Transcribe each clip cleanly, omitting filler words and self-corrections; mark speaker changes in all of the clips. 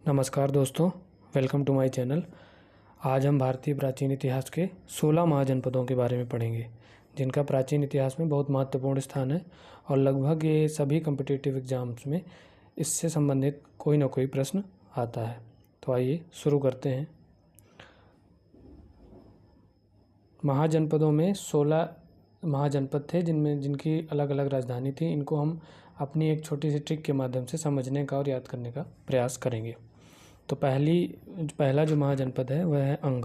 Speaker 1: नमस्कार दोस्तों, welcome to my channel. आज हम भारतीय प्राचीन इतिहास के 16 महाजनपदों के बारे में पढ़ेंगे, जिनका प्राचीन इतिहास में बहुत महत्वपूर्ण स्थान है और लगभग ये सभी कॉम्पिटिटिव एग्जाम्स में इससे संबंधित कोई ना कोई प्रश्न आता है। तो आइए शुरू करते हैं। महाजनपदों में 16 महाजनपद थे जिनकी अलग अलग राजधानी थी। इनको हम अपनी एक छोटी सी ट्रिक के माध्यम से समझने का और याद करने का प्रयास करेंगे। तो पहला जो महाजनपद है वह है अंग।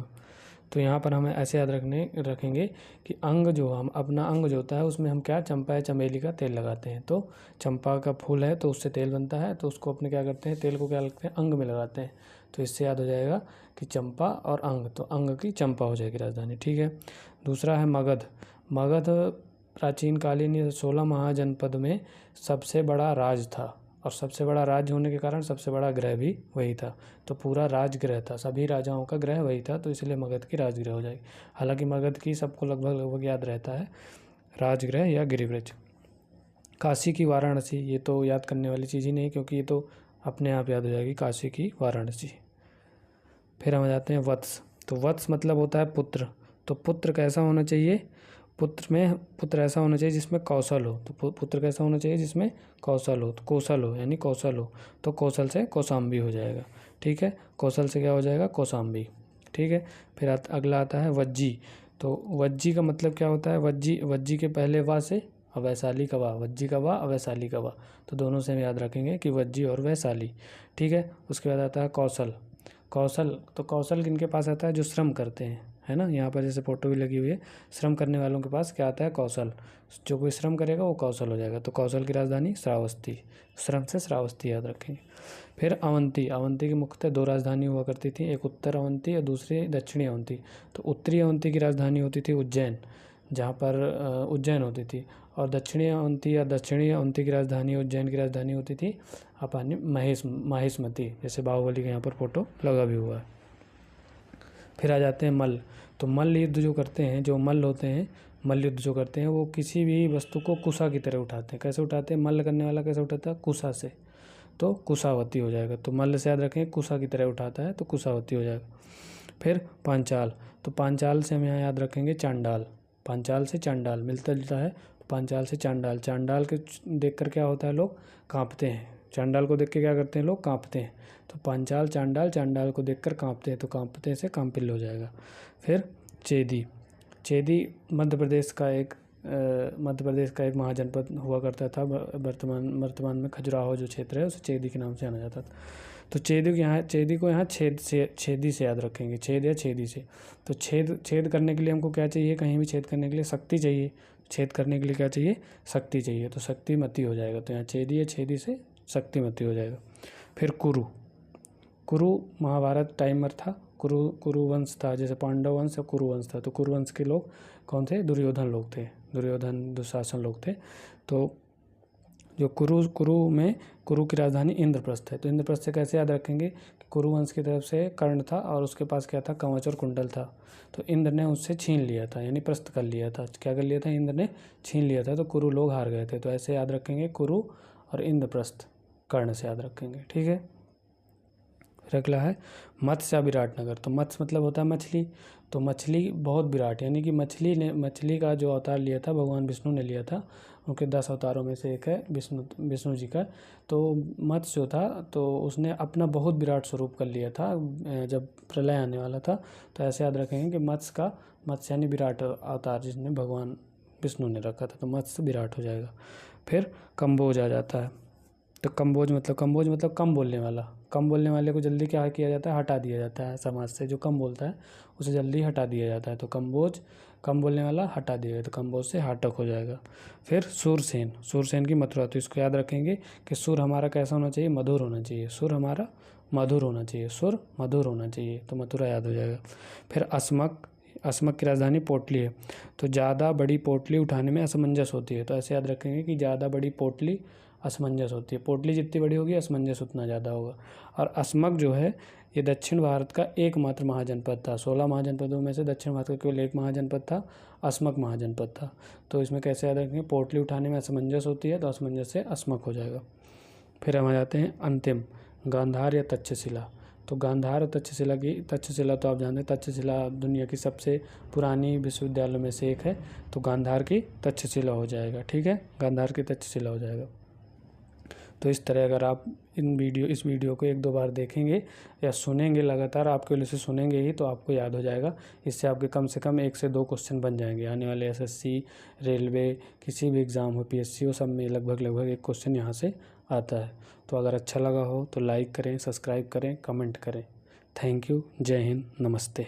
Speaker 1: तो यहाँ पर हमें ऐसे याद रखेंगे कि अंग जो हम अपना अंग जो होता है उसमें हम क्या चंपा या चमेली का तेल लगाते हैं। तो चंपा का फूल है तो उससे तेल बनता है, तो उसको अपने क्या करते हैं, तेल को क्या लगते हैं, अंग में लगाते हैं। तो इससे याद हो जाएगा कि चंपा और अंग, तो अंग की चंपा हो जाएगी राजधानी। ठीक है। दूसरा है मगध। मगध प्राचीन कालीन 16 महाजनपद में सबसे बड़ा राज था, और सबसे बड़ा राज्य होने के कारण सबसे बड़ा ग्रह भी वही था। तो पूरा राजगृह था, सभी राजाओं का ग्रह वही था, तो इसलिए मगध की राजगृह हो जाएगी। हालांकि मगध की सबको लगभग याद रहता है राजगृह या गिरिव्रज। काशी की वाराणसी, ये तो याद करने वाली चीज़ ही नहीं, क्योंकि ये तो अपने आप याद हो जाएगी, काशी की वाराणसी। फिर हम आ जाते हैं वत्स। तो वत्स मतलब होता है पुत्र। तो पुत्र कैसा होना चाहिए, पुत्र ऐसा होना चाहिए जिसमें कौशल हो। तो पुत्र कैसा होना चाहिए जिसमें कौशल हो, तो कौशल हो यानी कौशल हो। तो कौशल से कौशाम्बी हो जाएगा। ठीक है, कौशल से क्या हो जाएगा, कौशाम्बी। ठीक है। फिर अगला आता है वज्जी। तो वज्जी का मतलब क्या होता है, वज्जी के पहले वा से अवैशाली का वा, वज्जी का वा अवैशाली का वा, तो दोनों से हम याद रखेंगे कि वज्जी और वैशाली। ठीक है। उसके बाद आता है कौशल। तो कौशल किनके पास आता है, जो श्रम करते हैं, है ना। यहाँ पर जैसे फोटो भी लगी हुई है, श्रम करने वालों के पास क्या आता है, कौशल। जो कोई श्रम करेगा वो कौशल हो जाएगा। तो कौशल की राजधानी श्रावस्ती, श्रम से श्रावस्ती याद रखेंगे। फिर अवंती की मुख्यतः 2 राजधानी हुआ करती थी, एक उत्तर अवंती और दूसरी दक्षिणी अवंती। तो उत्तरी अवंती की राजधानी होती थी उज्जैन, जहाँ पर उज्जैन होती थी, और दक्षिणी अवंती की राजधानी, उज्जैन की राजधानी होती थी अपनी माहिष्मती, जैसे बाहुबली का यहाँ पर फोटो लगा भी हुआ है। फिर आ जाते हैं मल्ल। तो मल्ल युद्ध जो करते हैं, मल्ल युद्ध जो करते हैं वो किसी भी वस्तु को कुशा की तरह उठाते हैं। कैसे उठाते हैं, मल्ल करने वाला कैसे उठाता है, कुशा से, तो कुशावती हो जाएगा। तो मल्ल से याद रखें, कुशा की तरह उठाता है तो कुशावती हो जाएगा। फिर पांचाल। तो पांचाल से हम यहाँ याद रखेंगे चांडाल। पांचाल से चांडाल मिलता जुलता है, पांचाल से चांडाल। चांडाल के देखकर क्या होता है, लोग कांपते हैं। चांडाल को देख के क्या करते हैं, लोग कांपते हैं। तो पांचाल चांडाल, चांडाल को देखकर कांपते हैं, तो कांपते से कांपिल हो जाएगा। फिर चेदी। चेदी मध्य प्रदेश का एक महाजनपद हुआ करता था। वर्तमान में खजुराहो जो क्षेत्र है उसे चेदी के नाम से जाना जाता था। तो चेदी को यहाँ छेदी से याद रखेंगे, छेद या छेदी से। तो छेद करने के लिए हमको क्या चाहिए, कहीं भी छेद करने के लिए शक्ति चाहिए। छेद करने के लिए क्या चाहिए, शक्ति चाहिए। तो शक्तिमती हो जाएगा। तो यहाँ छेदी या छेदी से शक्तिमती हो जाएगा। फिर कुरु महाभारत टाइमर था। कुरु वंश था, जैसे पांडव वंश या कुरु वंश था। तो कुरु वंश के लोग कौन थे, दुर्योधन लोग थे, दुशासन लोग थे। तो जो कुरु की राजधानी इंद्रप्रस्थ है। तो इंद्रप्रस्थ से कैसे याद रखेंगे कि कुरु वंश की तरफ से कर्ण था और उसके पास क्या था, कवच और कुंडल था। तो इंद्र ने उससे छीन लिया था, यानी प्रस्थ कर लिया था। क्या कर लिया था, इंद्र ने छीन लिया था, तो कुरु लोग हार गए थे। तो ऐसे याद रखेंगे, कुरु और इंद्रप्रस्थ कर्ण से याद रखेंगे। ठीक है। फिर अगला है मत्स्य विराटनगर। तो मत्स्य मतलब होता है मछली। तो मछली बहुत विराट, यानी कि मछली का जो अवतार लिया था भगवान विष्णु ने लिया था। उनके 10 अवतारों में से एक है विष्णु जी का। तो मत्स्य जो था तो उसने अपना बहुत विराट स्वरूप कर लिया था जब प्रलय आने वाला था। तो ऐसे याद रखेंगे कि मत्स्य यानी विराट अवतार जिसने भगवान विष्णु ने रखा था। तो मत्स्य विराट हो जाएगा। फिर कम्बोज आ जाता है। तो कम्बोज मतलब कम बोलने वाला। कम बोलने वाले को जल्दी क्या किया जाता है, हटा दिया जाता है समाज से। जो कम बोलता है उसे जल्दी हटा दिया जाता है। तो कम्बोज, कम बोलने वाला हटा दिया गया, तो कम्बोज से हाटक हो जाएगा। फिर सूरसेन की मथुरा। तो इसको याद रखेंगे कि सुर हमारा कैसा होना चाहिए, मधुर होना चाहिए। सुर हमारा मधुर होना चाहिए, सुर मधुर होना चाहिए, तो मथुरा याद हो जाएगा। फिर असमक की राजधानी पोटली है। तो ज़्यादा बड़ी पोटली उठाने में असमंजस होती है। तो ऐसे याद रखेंगे कि ज़्यादा बड़ी पोटली असमंजस होती है। पोटली जितनी बड़ी होगी असमंजस उतना ज़्यादा होगा। और असमक जो है ये दक्षिण भारत का एकमात्र महाजनपद था। 16 महाजनपदों में से दक्षिण भारत का केवल एक महाजनपद था, असमक महाजनपद था। तो इसमें कैसे याद रखेंगे, पोटली उठाने में असमंजस होती है तो असमंजस से असमक हो जाएगा। फिर हम आ जाते हैं अंतिम गांधार या तक्षशिला। तो गांधार और तक्षशिला तो आप जानते हैं, तक्षशिला दुनिया की सबसे पुरानी विश्वविद्यालयों में से एक है, तो गांधार की तक्षशिला हो जाएगा। ठीक है, गांधार की तक्षशिला हो जाएगा। तो इस तरह अगर आप इस वीडियो को 1-2 बार देखेंगे या सुनेंगे, लगातार आपके लिए से सुनेंगे ही, तो आपको याद हो जाएगा। इससे आपके कम से कम 1 से 2 क्वेश्चन बन जाएंगे। आने वाले एसएससी, रेलवे, किसी भी एग्ज़ाम हो, पीएससी हो, सब में लगभग 1 क्वेश्चन यहाँ से आता है। तो अगर अच्छा लगा हो तो लाइक करें, सब्सक्राइब करें, कमेंट करें। Thank you. जय हिंद, नमस्ते।